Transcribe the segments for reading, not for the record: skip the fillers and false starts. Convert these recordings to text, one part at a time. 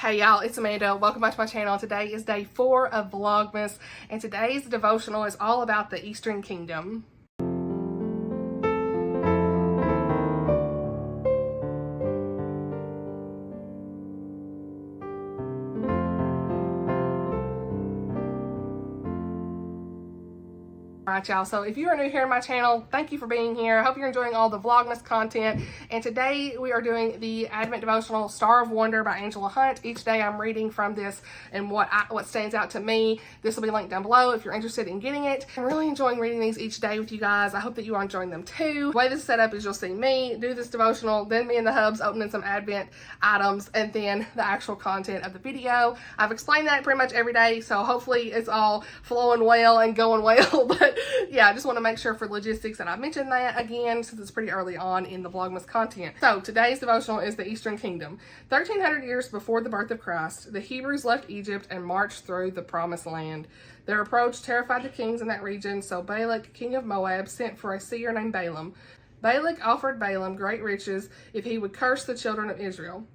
Hey y'all, it's Amanda. Welcome back to my channel. Today is day 4 of Vlogmas, and today's devotional is all about the Eastern Kingdom. Alright y'all, so if you are new here on my channel, thank you for being here. I hope you're enjoying all the Vlogmas content. And today we are doing the Advent Devotional Star of Wonder by Angela Hunt. Each day I'm reading from this and what stands out to me. This will be linked down below if you're interested in getting it. I'm really enjoying reading these each day with you guys. I hope that you are enjoying them too. The way this is set up is you'll see me do this devotional, then me and the hubs opening some Advent items, and then the actual content of the video. I've explained that pretty much every day, so hopefully it's all flowing well and going well, but yeah, I just want to make sure for logistics that I mentioned that again since it's pretty early on in the Vlogmas content. So today's devotional is the Eastern Kingdom. 1300 years before the birth of Christ, the Hebrews left Egypt and marched through the Promised Land. Their approach terrified the kings in that region, so Balak, king of Moab, sent for a seer named Balaam. Balak offered Balaam great riches if he would curse the children of Israel.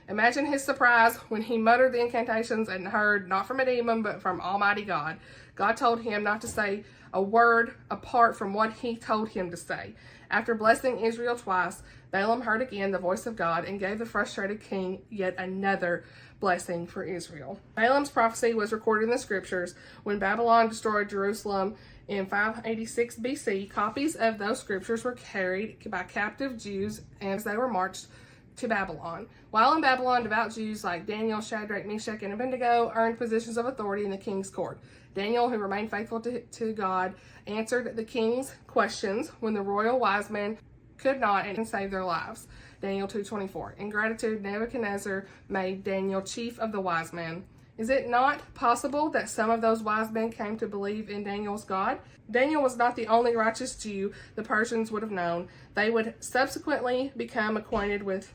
Imagine his surprise when he muttered the incantations and heard, not from a demon, but from Almighty God. God told him not to say a word apart from what he told him to say. After blessing Israel twice, Balaam heard again the voice of God and gave the frustrated king yet another blessing for Israel. Balaam's prophecy was recorded in the scriptures. When Babylon destroyed Jerusalem in 586 BC, copies of those scriptures were carried by captive Jews as they were marched to Babylon. While in Babylon, devout Jews like Daniel, Shadrach, Meshach, and Abednego earned positions of authority in the king's court. Daniel, who remained faithful to God, answered the king's questions when the royal wise men could not and save their lives. Daniel 2:24. In gratitude, Nebuchadnezzar made Daniel chief of the wise men. Is it not possible that some of those wise men came to believe in Daniel's God? Daniel was not the only righteous Jew the Persians would have known. They would subsequently become acquainted with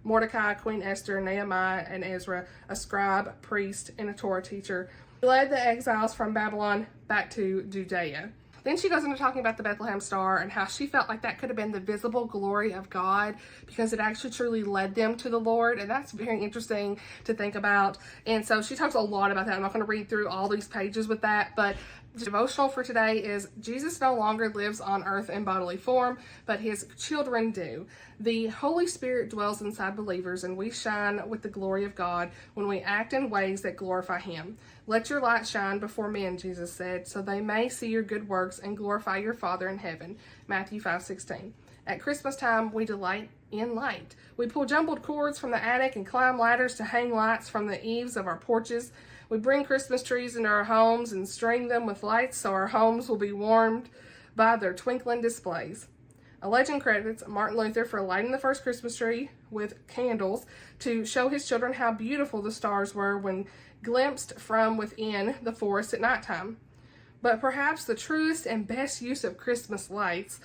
Mordecai, Queen Esther, Nehemiah, and Ezra, a scribe, priest, and a Torah teacher. He led the exiles from Babylon back to Judea. Then she goes into talking about the Bethlehem star and how she felt like that could have been the visible glory of God because it actually truly led them to the Lord. And that's very interesting to think about. And so she talks a lot about that. I'm not going to read through all these pages with that, but the devotional for today is Jesus no longer lives on earth in bodily form, but his children do. The Holy Spirit dwells inside believers, and we shine with the glory of God when we act in ways that glorify him. Let your light shine before men, Jesus said, so they may see your good works and glorify your Father in heaven. Matthew 5:16. At Christmas time, we delight in light. We pull jumbled cords from the attic and climb ladders to hang lights from the eaves of our porches. We bring Christmas trees into our homes and string them with lights so our homes will be warmed by their twinkling displays. A legend credits Martin Luther for lighting the first Christmas tree with candles to show his children how beautiful the stars were when glimpsed from within the forest at nighttime. But perhaps the truest and best use of Christmas lights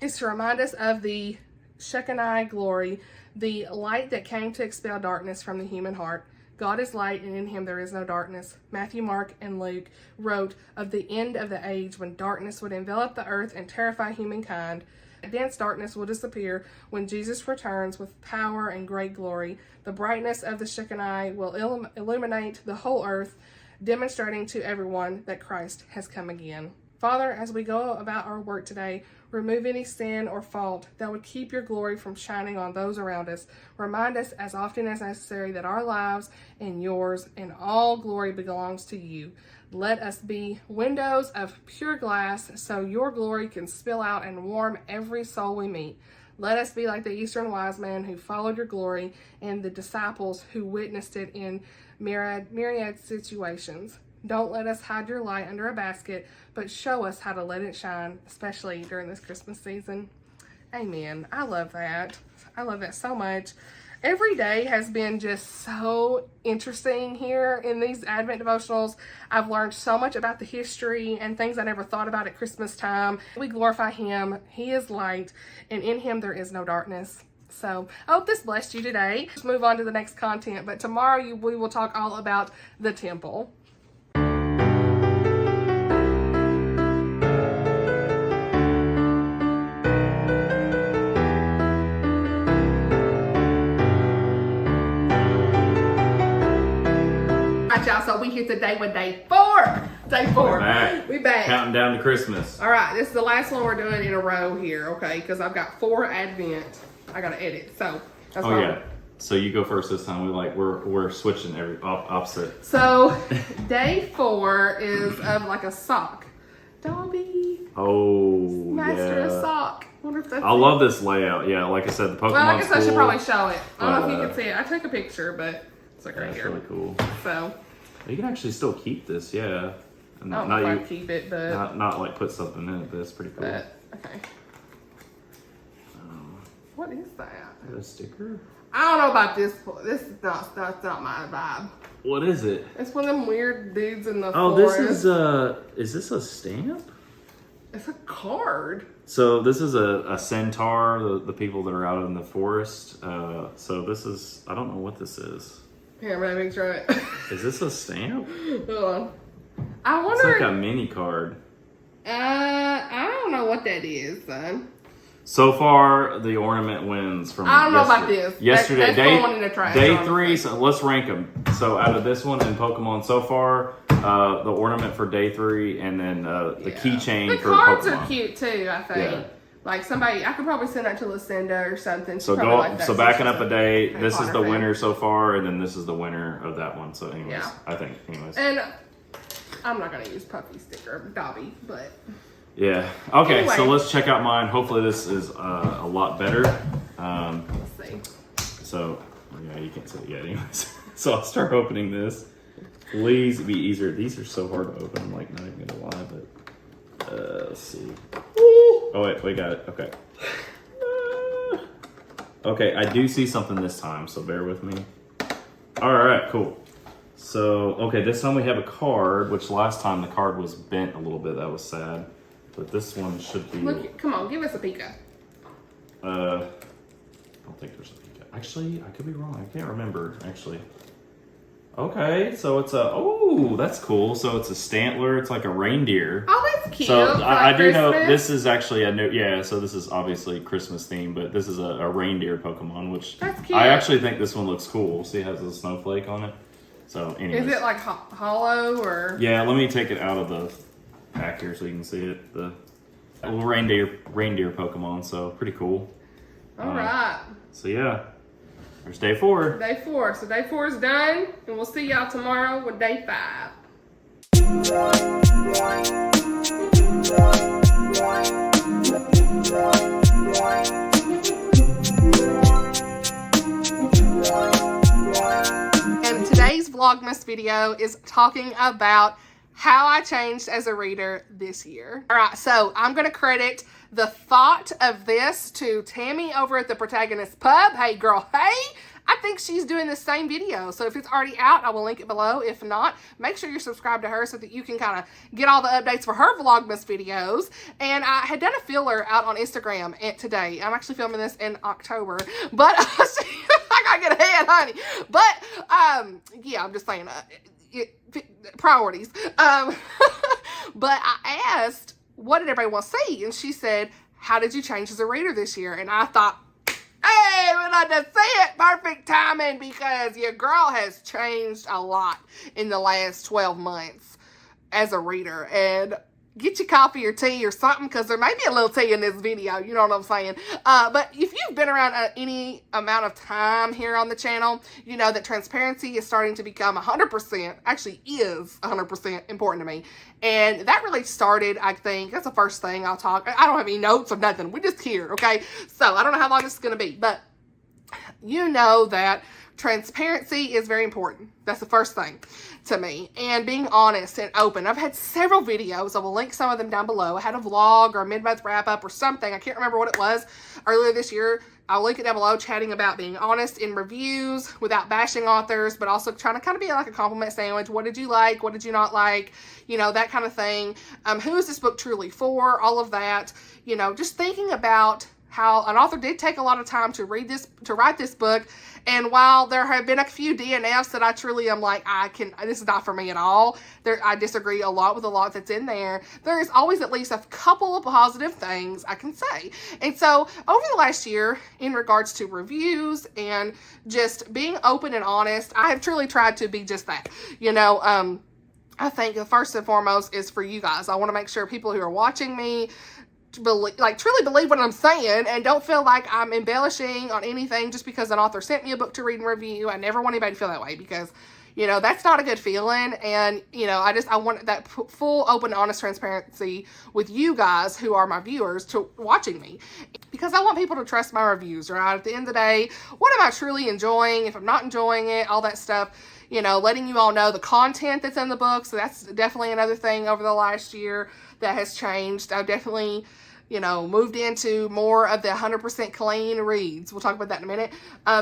is to remind us of the Shekinah glory, the light that came to expel darkness from the human heart. God is light, and in him there is no darkness. Matthew, Mark, and Luke wrote of the end of the age when darkness would envelop the earth and terrify humankind. Dense darkness will disappear when Jesus returns with power and great glory. The brightness of the Shekinah will illuminate the whole earth, demonstrating to everyone that Christ has come again. Father, as we go about our work today, remove any sin or fault that would keep your glory from shining on those around us. Remind us as often as necessary that our lives and yours and all glory belongs to you. Let us be windows of pure glass so your glory can spill out and warm every soul we meet. Let us be like the Eastern wise men who followed your glory and the disciples who witnessed it in myriad situations. Don't let us hide your light under a basket, but show us how to let it shine, especially during this Christmas season. Amen. I love that. I love that so much. Every day has been just so interesting here in these Advent devotionals. I've learned so much about the history and things I never thought about at Christmas time. We glorify him. He is light, and in him there is no darkness. So I hope this blessed you today. Let's move on to the next content, but tomorrow we will talk all about the temple. much, y'all. So we hit the day with day 4. Day 4. We're back. We back. Counting down to Christmas. All right, this is the last one we're doing in a row here, okay? Because I've got 4 Advent. I gotta edit, so that's Oh yeah. So you go first this time. We're switching every opposite. So day 4 is of like a sock. Dobby. Oh, Master yeah. of sock. Wonder if that's I love this layout. Yeah, like I said, the Pokemon. Well, I guess I should cool. probably show it. I don't know if you can see it. I took a picture, but it's like right That's here. really cool. So You can actually still keep this, yeah. I don't know if I can keep it, but not like put something in it, but it's pretty cool. okay. What is that? Is that a sticker? I don't know about this. This is not. That's not my vibe. What is it? It's one of them weird dudes in the Oh, forest. is this a stamp? It's a card. So this is a centaur, the people that are out in the forest. So this is, I don't know what this is. Here, I'm gonna make sure it. Is this a stamp? Hold on. I It's wonder. like a mini card. I don't know what that is, son. So far, the ornament wins from I don't know about this. Yesterday, That's going in the trash, day honestly. 3, so let's rank them. So out of this one and Pokemon so far, the ornament for day 3 and then the keychain the for cards Pokemon. are cute too, I think. Yeah. Like somebody, I could probably send that to Lucinda or something. So She'd probably like that so since backing she's up a day, Harry this is Potter the fan. winner so far, and then this is the winner of that one. So anyways, Yeah. I think anyways. And I'm not gonna use Puffy sticker, Dobby, but Yeah. Okay, Anyway. so let's check out mine. Hopefully this is a lot better. let's see. So, yeah, you can't see it yet anyways. So I'll start opening this. Please be easier. These are so hard to open. I'm like not even gonna lie, but let's see. Oh wait, we got it. Okay. Okay, I do see something this time, so bear with me. All right, cool. So, okay, this time we have a card, which last time the card was bent a little bit. That was sad. But this one should be... Look, come on, give us a Pika. I don't think there's a Pika. Actually, I could be wrong. I can't remember, actually. Okay, so it's a... Oh, that's cool. So it's a Stantler. It's like a reindeer. Oh, that's cute. So I do know Christmas. this is actually a new... Yeah, so this is obviously Christmas theme, but this is a reindeer Pokemon, which... That's cute. I actually think this one looks cool. See, it has a snowflake on it. So anyways. Is it like hollow or? Yeah, let me take it out of the pack here so you can see it. The little reindeer Pokemon, so pretty cool. All right. So yeah, there's day 4. Day 4. So day 4 is done, and we'll see y'all tomorrow with day 5. And today's Vlogmas video is talking about how I changed as a reader this year. All right, so I'm going to credit the thought of this to Tammy over at the Protagonist Pub. Hey, girl, hey! I think she's doing the same video. So if it's already out, I will link it below. If not, make sure you're subscribed to her so that you can kind of get all the updates for her Vlogmas videos. And I had done a filler out on Instagram today. I'm actually filming this in October. But I gotta get ahead, honey. But, yeah, I'm just saying, priorities. But I asked, what did everybody want to see? And she said, how did you change as a reader this year? And I thought, hey, when I just say it, perfect timing, because your girl has changed a lot in the last 12 months as a reader. And get your coffee or tea or something, because there may be a little tea in this video, you know what I'm saying? But if you've been around any amount of time here on the channel, you know that transparency is starting to become 100%, actually is 100% important to me. And that really started, I think, that's the first thing I'll talk. I don't have any notes or nothing. We're just here, okay? So I don't know how long this is going to be, but you know that transparency is very important. That's the first thing to me. And being honest and open. I've had several videos. I will link some of them down below. I had a vlog or a mid-month wrap-up or something. I can't remember what it was earlier this year. I'll link it down below, chatting about being honest in reviews without bashing authors, but also trying to kind of be like a compliment sandwich. What did you like? What did you not like? You know, that kind of thing. Who is this book truly for? All of that. You know, just thinking about how an author did take a lot of time to write this book, And while there have been a few DNFs that I truly am like, this is not for me at all. I disagree a lot with a lot that's in there. There is always at least a couple of positive things I can say. And so over the last year, in regards to reviews and just being open and honest, I have truly tried to be just that. I think the first and foremost is for you guys. I want to make sure people who are watching me truly believe what I'm saying and don't feel like I'm embellishing on anything just because an author sent me a book to read and review. I never want anybody to feel that way because, that's not a good feeling. And, I want that full, open, honest transparency with you guys who are my viewers to watching me, because I want people to trust my reviews, right? At the end of the day, what am I truly enjoying? If I'm not enjoying it, all that stuff, letting you all know the content that's in the book. So that's definitely another thing over the last year that has changed. I've definitely, moved into more of the 100% clean reads. We'll talk about that in a minute.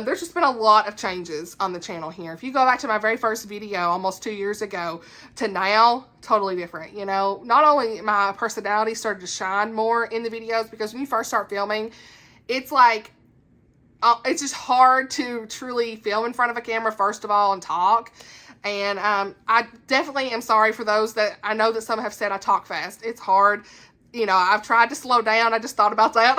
There's just been a lot of changes on the channel here. If you go back to my very first video almost 2 years ago to now, totally different. Not only my personality started to shine more in the videos, because when you first start filming, it's like, it's just hard to truly film in front of a camera, first of all, and talk. And I definitely am sorry for those that I know that some have said I talk fast. It's hard. I've tried to slow down. I just thought about that.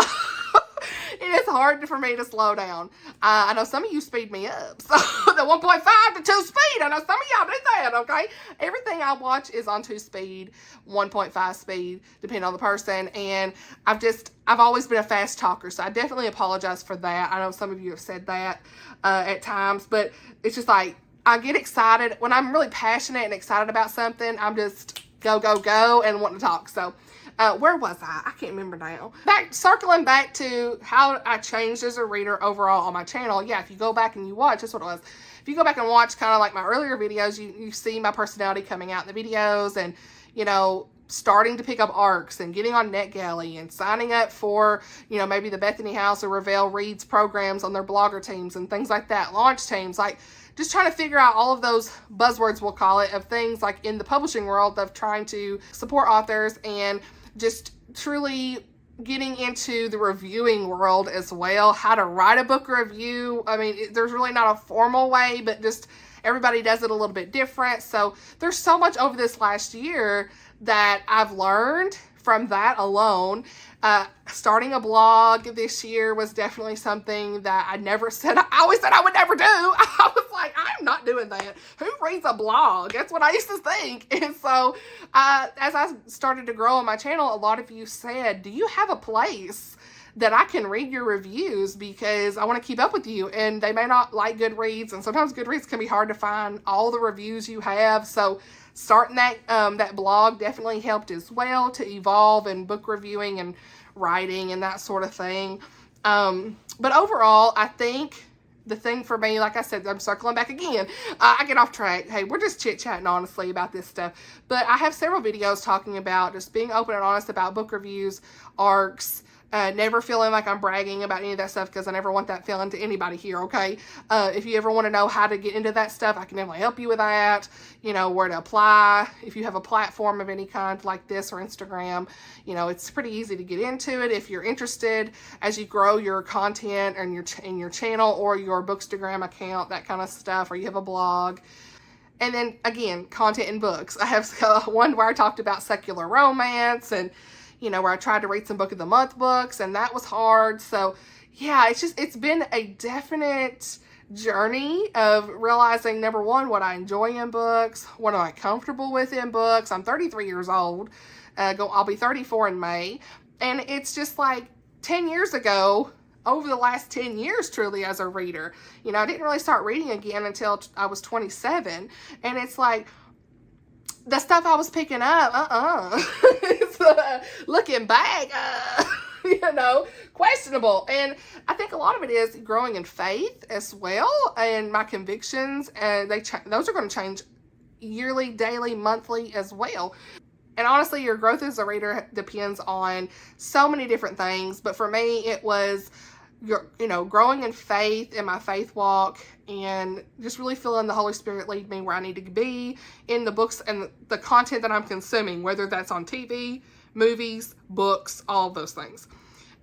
It is hard for me to slow down. I know some of you speed me up. So the 1.5 to 2 speed. I know some of y'all do that, okay? Everything I watch is on 2 speed, 1.5 speed, depending on the person. And I've always been a fast talker, so I definitely apologize for that. I know some of you have said that at times, but it's just like, I get excited. When I'm really passionate and excited about something, I'm just go, go, go and wanting to talk. So where was I? I can't remember now. Circling back to how I changed as a reader overall on my channel. Yeah, if you go back and you watch, that's what it was. If you go back and watch kind of like my earlier videos, you see my personality coming out in the videos and, starting to pick up arcs and getting on NetGalley and signing up for, maybe the Bethany House or Reveal Reads programs on their blogger teams and things like that, launch teams, like just trying to figure out all of those buzzwords, we'll call it, of things like in the publishing world of trying to support authors and just truly getting into the reviewing world as well, how to write a book review. I mean, there's really not a formal way, but just everybody does it a little bit different. So there's so much over this last year that I've learned from that alone. Starting a blog this year was definitely something that I always said I would never do. I was like, I'm not doing that. Who reads a blog? That's what I used to think. And so as I started to grow on my channel, a lot of you said, do you have a place that I can read your reviews, because I want to keep up with you? And they may not like Goodreads, and sometimes Goodreads can be hard to find all the reviews you have. So starting that blog definitely helped as well to evolve in book reviewing and writing and that sort of thing. But overall, I think the thing for me, like I said, I'm circling back again. I get off track. Hey, we're just chit-chatting honestly about this stuff. But I have several videos talking about just being open and honest about book reviews, arcs, never feeling like I'm bragging about any of that stuff, because I never want that feeling to anybody here, okay? If you ever want to know how to get into that stuff, I can definitely help you with that, where to apply. If you have a platform of any kind like this or Instagram, it's pretty easy to get into it if you're interested as you grow your content and in your channel or your Bookstagram account, that kind of stuff, or you have a blog. And then, again, content in books. I have one where I talked about secular romance and where I tried to read some Book of the Month books, and that was hard. So yeah, it's been a definite journey of realizing, number one, what I enjoy in books, what am I comfortable with in books. I'm 33 years old. I'll be 34 in May. And it's just like 10 years ago, over the last 10 years, truly, as a reader, I didn't really start reading again until I was 27. And it's like, the stuff I was picking up, looking back, questionable. And I think a lot of it is growing in faith as well, and my convictions, and those are going to change yearly, daily, monthly as well. And honestly, your growth as a reader depends on so many different things. But for me, it was growing in faith in my faith walk, and just really feeling the Holy Spirit lead me where I need to be in the books and the content that I'm consuming, whether that's on TV, movies, books, all of those things.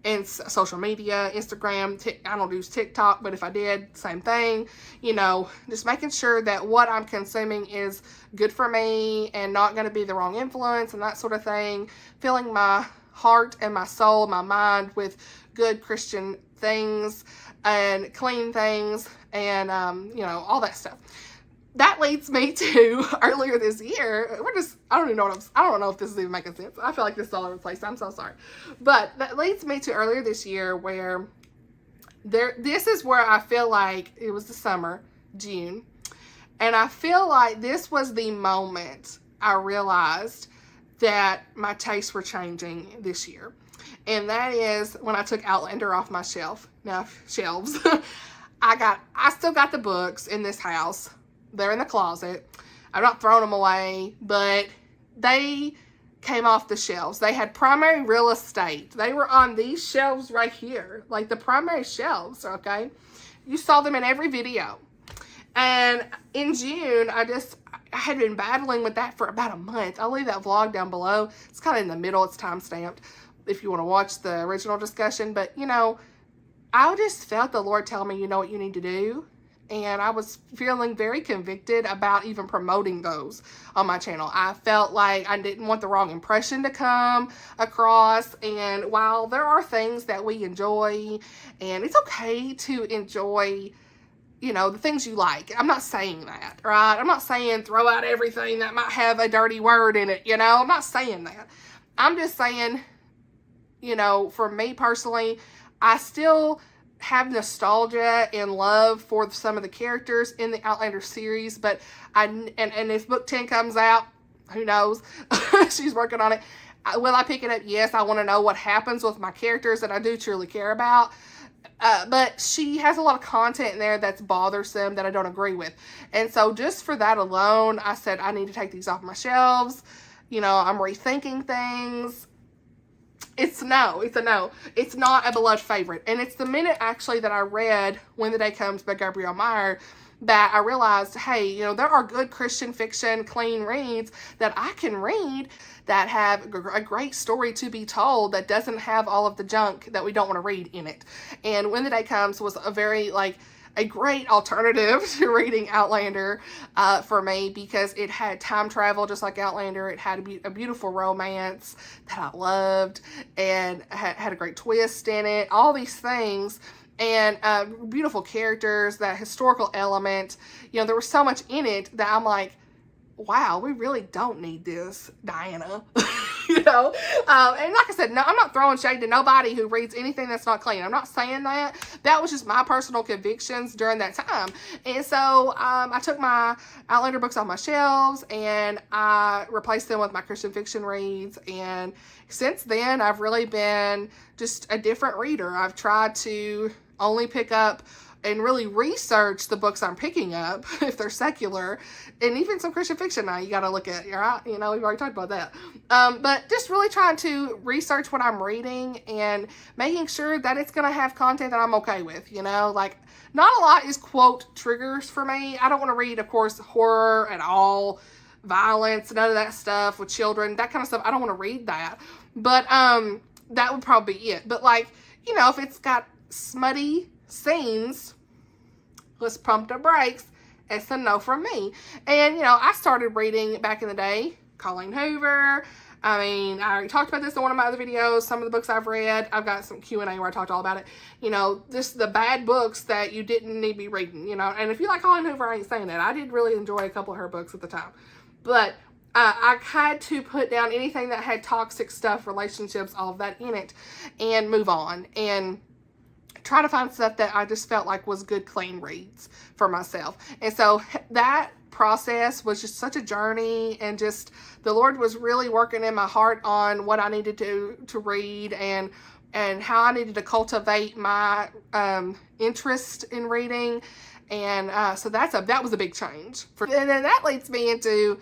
and social media, Instagram. I don't use TikTok, but if I did, same thing. You know, just making sure that what I'm consuming is good for me and not going to be the wrong influence and that sort of thing. Filling my heart and my soul, my mind with good Christian things and clean things and, you know, all that stuff. That leads me to earlier this year. I don't know if this is even making sense. I feel like this is all over the place. I'm so sorry. But that leads me to earlier this year where this is where I feel like it was the summer, June. And I feel like this was the moment I realized that my tastes were changing this year. And that is when I took Outlander off my shelves. I still got the books in this house. They're in the closet. I'm not throwing them away, but they came off the shelves. They had primary real estate. They were on these shelves right here, like the primary shelves, okay? You saw them in every video. And in June, I had been battling with that for about a month. I'll leave that vlog down below. It's kind of in the middle. It's time-stamped if you want to watch the original discussion. But, you know, I just felt the Lord tell me, you know what you need to do. And I was feeling very convicted about even promoting those on my channel. I felt like I didn't want the wrong impression to come across. And while there are things that we enjoy, and it's okay to enjoy, you know, the things you like. I'm not saying that, right? I'm not saying throw out everything that might have a dirty word in it, you know? I'm not saying that. I'm just saying, you know, for me personally, I still have nostalgia and love for some of the characters in the Outlander series, but and if book 10 comes out, who knows? She's working on it. Will I pick it up? Yes, I want to know what happens with my characters that I do truly care about. But she has a lot of content in there that's bothersome that I don't agree with. And so just for that alone, I said I need to take these off my shelves. You know, I'm rethinking things. It's a no. It's not a beloved favorite. And it's the minute actually that I read When the Day Comes by Gabrielle Meyer that I realized, hey, you know, there are good Christian fiction, clean reads that I can read that have a great story to be told that doesn't have all of the junk that we don't want to read in it. And When the Day Comes was a very, a great alternative to reading Outlander for me, because it had time travel just like Outlander. It had a beautiful romance that I loved and had a great twist in it. All these things. And beautiful characters, that historical element. You know, there was so much in it that I'm like, wow, we really don't need this, Diana. You know? And like I said, no, I'm not throwing shade to nobody who reads anything that's not clean. I'm not saying that. That was just my personal convictions during that time. And so I took my Outlander books off my shelves and I replaced them with my Christian fiction reads. And since then, I've really been just a different reader. I've tried to only pick up and really research the books I'm picking up, if they're secular, and even some Christian fiction now you got to look at, right? You know, we've already talked about that. But just really trying to research what I'm reading and making sure that it's going to have content that I'm okay with, you know? Like, not a lot is, quote, triggers for me. I don't want to read, of course, horror at all, violence, none of that stuff with children, that kind of stuff. I don't want to read that. But that would probably be it. But, like, you know, if it's got smutty scenes, let's pump the brakes. It's a no from me. And, you know, I started reading back in the day, Colleen Hoover. I mean, I already talked about this in one of my other videos. Some of the books I've read, I've got some Q&A where I talked all about it. You know, just the bad books that you didn't need to be reading, you know. And if you like Colleen Hoover, I ain't saying that. I did really enjoy a couple of her books at the time. But I had to put down anything that had toxic stuff, relationships, all of that in it, and move on. And try to find stuff that I just felt like was good, clean reads for myself. And so that process was just such a journey, and just the Lord was really working in my heart on what I needed to read and how I needed to cultivate my interest in reading. And so that was a big change. And then that leads me into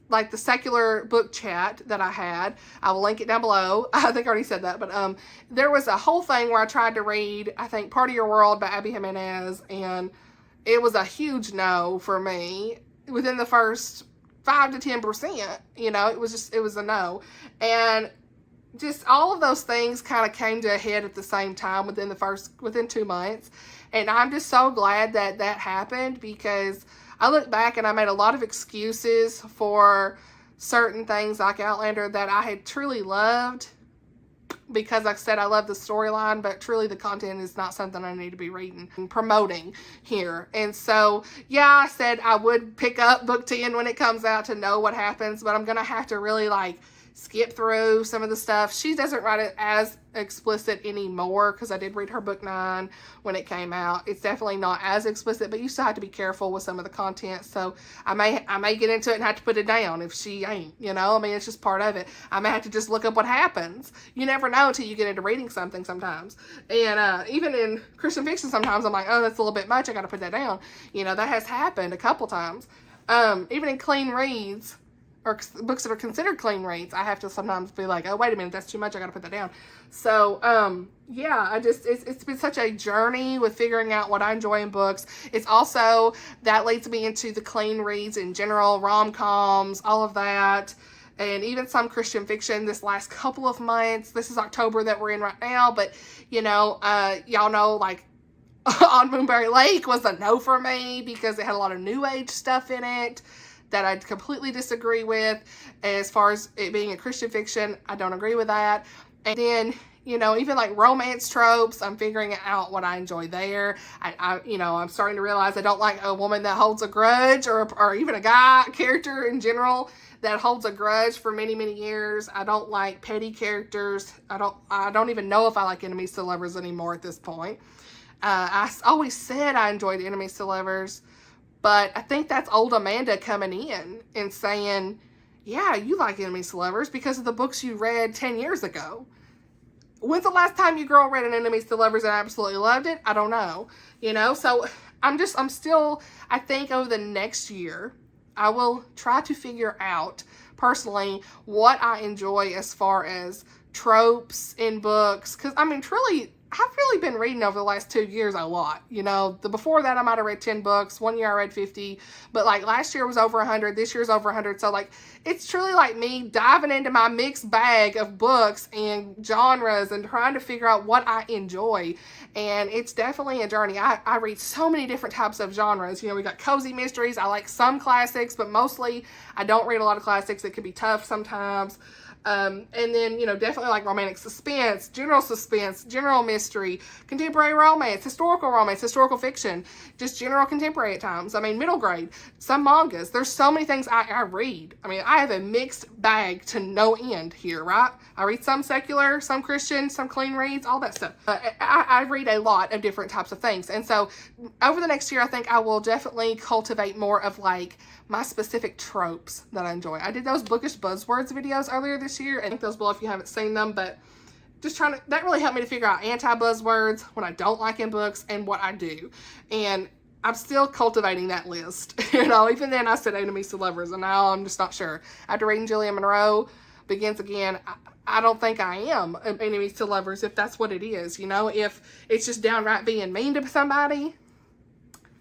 like the secular book chat that I had. I will link it down below. I think I already said that, but there was a whole thing where I tried to read, I think, Part of Your World by Abby Jimenez, and it was a huge no for me within the first 5 to 10%. You know, it was a no. And just all of those things kind of came to a head at the same time within 2 months. And I'm just so glad that that happened, because I look back and I made a lot of excuses for certain things like Outlander that I had truly loved, because like I said, I love the storyline, but truly the content is not something I need to be reading and promoting here. And so, yeah, I said I would pick up book 10 when it comes out to know what happens, but I'm going to have to really like skip through some of the stuff. She doesn't write it as explicit anymore, because I did read her book 9 when it came out. It's definitely not as explicit, but you still have to be careful with some of the content. So I may get into it and have to put it down if she ain't, you know. I mean, it's just part of it. I may have to just look up what happens. You never know until you get into reading something sometimes. And even in Christian fiction, sometimes I'm like, oh, that's a little bit much, I got to put that down. You know, that has happened a couple times. Even in clean reads, or books that are considered clean reads, I have to sometimes be like, oh, wait a minute, that's too much, I gotta put that down. So, yeah, it's been such a journey with figuring out what I enjoy in books. It's also, that leads me into the clean reads in general, rom-coms, all of that, and even some Christian fiction this last couple of months. This is October that we're in right now, but, you know, y'all know, like, On Moonberry Lake was a no for me, because it had a lot of New Age stuff in it that I completely disagree with. As far as it being a Christian fiction, I don't agree with that. And then, you know, even like romance tropes, I'm figuring out what I enjoy there. You know, I'm starting to realize I don't like a woman that holds a grudge, or even a guy character in general that holds a grudge for many, many years. I don't like petty characters. I don't even know if I like enemies to lovers anymore at this point. I always said I enjoyed enemies to lovers, but I think that's old Amanda coming in and saying, yeah, you like enemies to lovers because of the books you read 10 years ago. When's the last time you girl read an enemies to lovers and absolutely loved it? I don't know. You know, so I think over the next year, I will try to figure out personally what I enjoy as far as tropes in books. Because, I mean, truly, I've really been reading over the last 2 years a lot. You know, before that I might have read 10 books. 1 year I read 50. But like last year was over 100. This year's over 100. So like it's truly like me diving into my mixed bag of books and genres and trying to figure out what I enjoy. And it's definitely a journey. I read so many different types of genres. You know, we got cozy mysteries. I like some classics, but mostly I don't read a lot of classics. It can be tough sometimes. And then, you know, definitely like romantic suspense, general mystery, contemporary romance, historical fiction, just general contemporary at times. I mean, middle grade, some mangas. There's so many things I read. I mean, I have a mixed bag to no end here, right? I read some secular, some Christian, some clean reads, all that stuff. I read a lot of different types of things. And so over the next year, I think I will definitely cultivate more of like my specific tropes that I enjoy. I did those bookish buzzwords videos earlier this year, and link those below if you haven't seen them, but just that really helped me to figure out anti-buzzwords, what I don't like in books, and what I do. And I'm still cultivating that list. You know, even then I said enemies to lovers, and now I'm just not sure. After reading Julia Monroe Begins Again, I don't think I am enemies to lovers, if that's what it is. You know, if it's just downright being mean to somebody,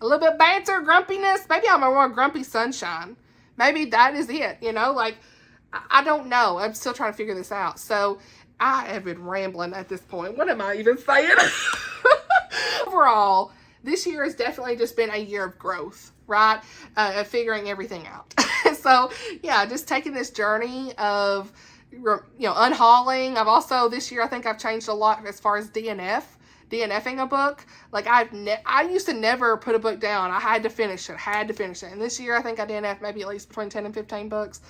a little bit of banter, grumpiness. Maybe I'm a more grumpy sunshine. Maybe that is it, you know? Like, I don't know. I'm still trying to figure this out. So, I have been rambling at this point. What am I even saying? Overall, this year has definitely just been a year of growth, right? Of figuring everything out. So, yeah, just taking this journey of, you know, unhauling. I've also, this year, I think I've changed a lot as far as DNFing a book. Like I used to never put a book down. I had to finish it. And this year I think I DNF'd maybe at least between 10 and 15 books.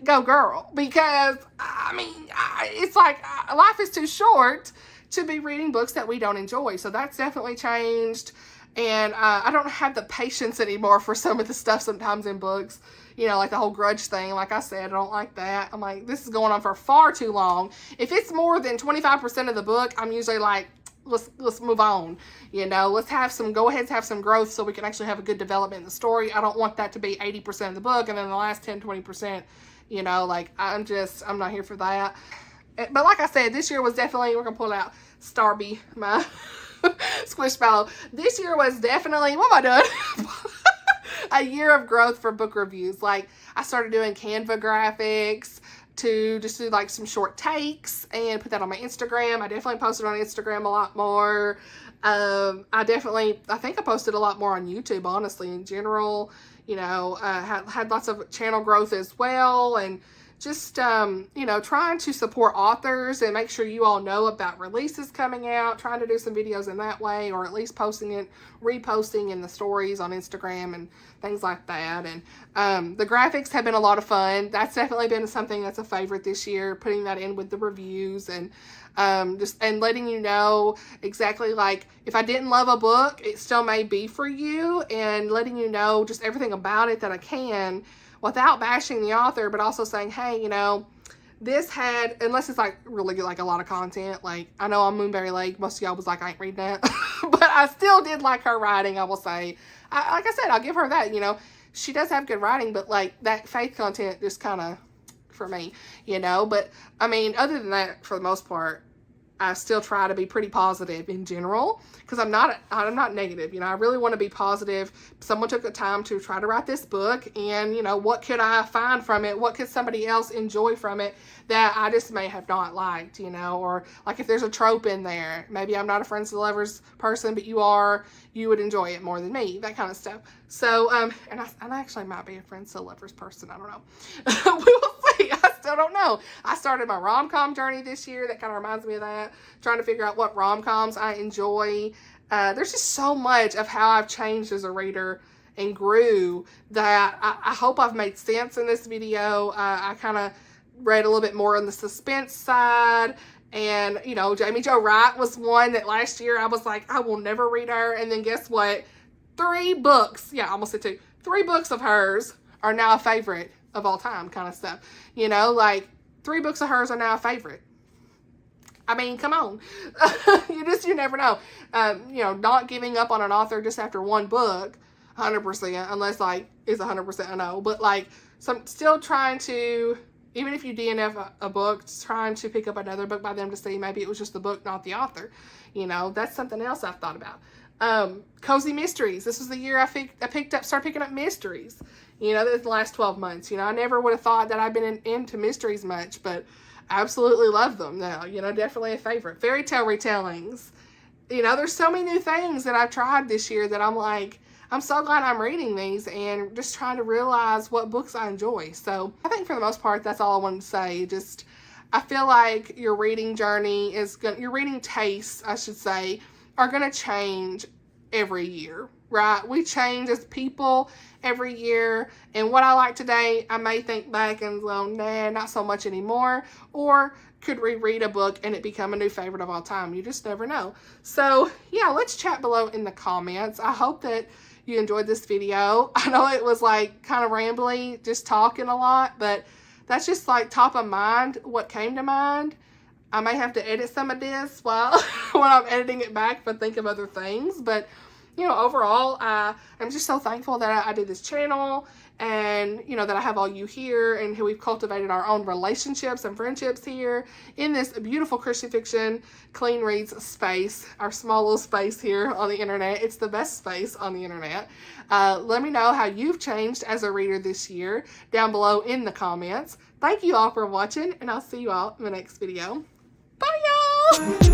Go girl. Because I mean, it's like life is too short to be reading books that we don't enjoy. So that's definitely changed. And I don't have the patience anymore for some of the stuff sometimes in books. You know, like the whole grudge thing. Like I said, I don't like that. I'm like, this is going on for far too long. If it's more than 25% of the book, I'm usually like, let's move on. You know, let's have some growth so we can actually have a good development in the story. I don't want that to be 80% of the book and then the last 10, 20%, you know, like I'm not here for that. But like I said, this year was definitely, we're going to pull out Starby, my Squishmallow. This year was definitely, what am I doing? A year of growth for book reviews. Like I started doing Canva graphics to just do like some short takes and put that on my Instagram. I definitely posted on Instagram a lot more. I think I posted a lot more on YouTube, honestly, in general. You know, had lots of channel growth as well, and just, you know, trying to support authors and make sure you all know about releases coming out, trying to do some videos in that way, or at least posting it, reposting in the stories on Instagram and things like that. And the graphics have been a lot of fun. That's definitely been something that's a favorite this year, putting that in with the reviews and and letting you know exactly, like, if I didn't love a book, it still may be for you, and letting you know just everything about it that I can, without bashing the author, but also saying, hey, you know, this had, unless it's like really like a lot of content, like I know on Moonberry Lake, most of y'all was like, I ain't reading that, but I still did like her writing, I will say. Like I said, I'll give her that, you know, she does have good writing, but like that faith content just kind of, for me, you know, but I mean, other than that, for the most part, I still try to be pretty positive in general, because I'm not negative. You know, I really want to be positive. Someone took the time to try to write this book, and, you know, what could I find from it? What could somebody else enjoy from it that I just may have not liked, you know? Or like if there's a trope in there, maybe I'm not a friends to lovers person, but you are, you would enjoy it more than me, that kind of stuff. So, and I actually might be a friends to lovers person. I don't know. We will see. I still don't know. I started my rom-com journey this year. That kind of reminds me of that. Trying to figure out what rom-coms I enjoy. There's just so much of how I've changed as a reader and grew that I hope I've made sense in this video. I kind of read a little bit more on the suspense side. And, you know, Jamie Jo Wright was one that last year I was like, I will never read her. And then guess what? 3 books. Yeah, I almost said 2. 3 books of hers are now a favorite of all time, kind of stuff. You know, like 3 books of hers are now a favorite. I mean, come on. You never know. You know, not giving up on an author just after 1 book, 100%, unless like it's 100% a no. But like, still trying to, even if you DNF a book, trying to pick up another book by them to see maybe it was just the book, not the author. You know, that's something else I've thought about. Cozy mysteries. This was the year I started picking up mysteries. You know, the last 12 months. You know, I never would have thought that I've been into mysteries much, but absolutely love them now. You know, definitely a favorite. Fairy tale retellings. You know, there's so many new things that I've tried this year that I'm like, I'm so glad I'm reading these and just trying to realize what books I enjoy. So I think for the most part, that's all I wanted to say. Just, I feel like your reading journey your reading tastes, I should say, are going to change every year, right? We change as people every year, and what I like today, I may think back and go, nah, not so much anymore, or could reread a book and it become a new favorite of all time. You just never know. So yeah, let's chat below in the comments. I hope that you enjoyed this video. I know it was like kind of rambly, just talking a lot, but that's just like top of mind, what came to mind. I may have to edit some of this while when I'm editing it back if I think of other things. But, you know, overall, I'm just so thankful that I did this channel, and, you know, that I have all you here, and who we've cultivated our own relationships and friendships here in this beautiful Christian fiction clean reads space, our small little space here on the internet. It's the best space on the internet. Let me know how you've changed as a reader this year down below in the comments. Thank you all for watching, and I'll see you all in the next video. Bye, y'all!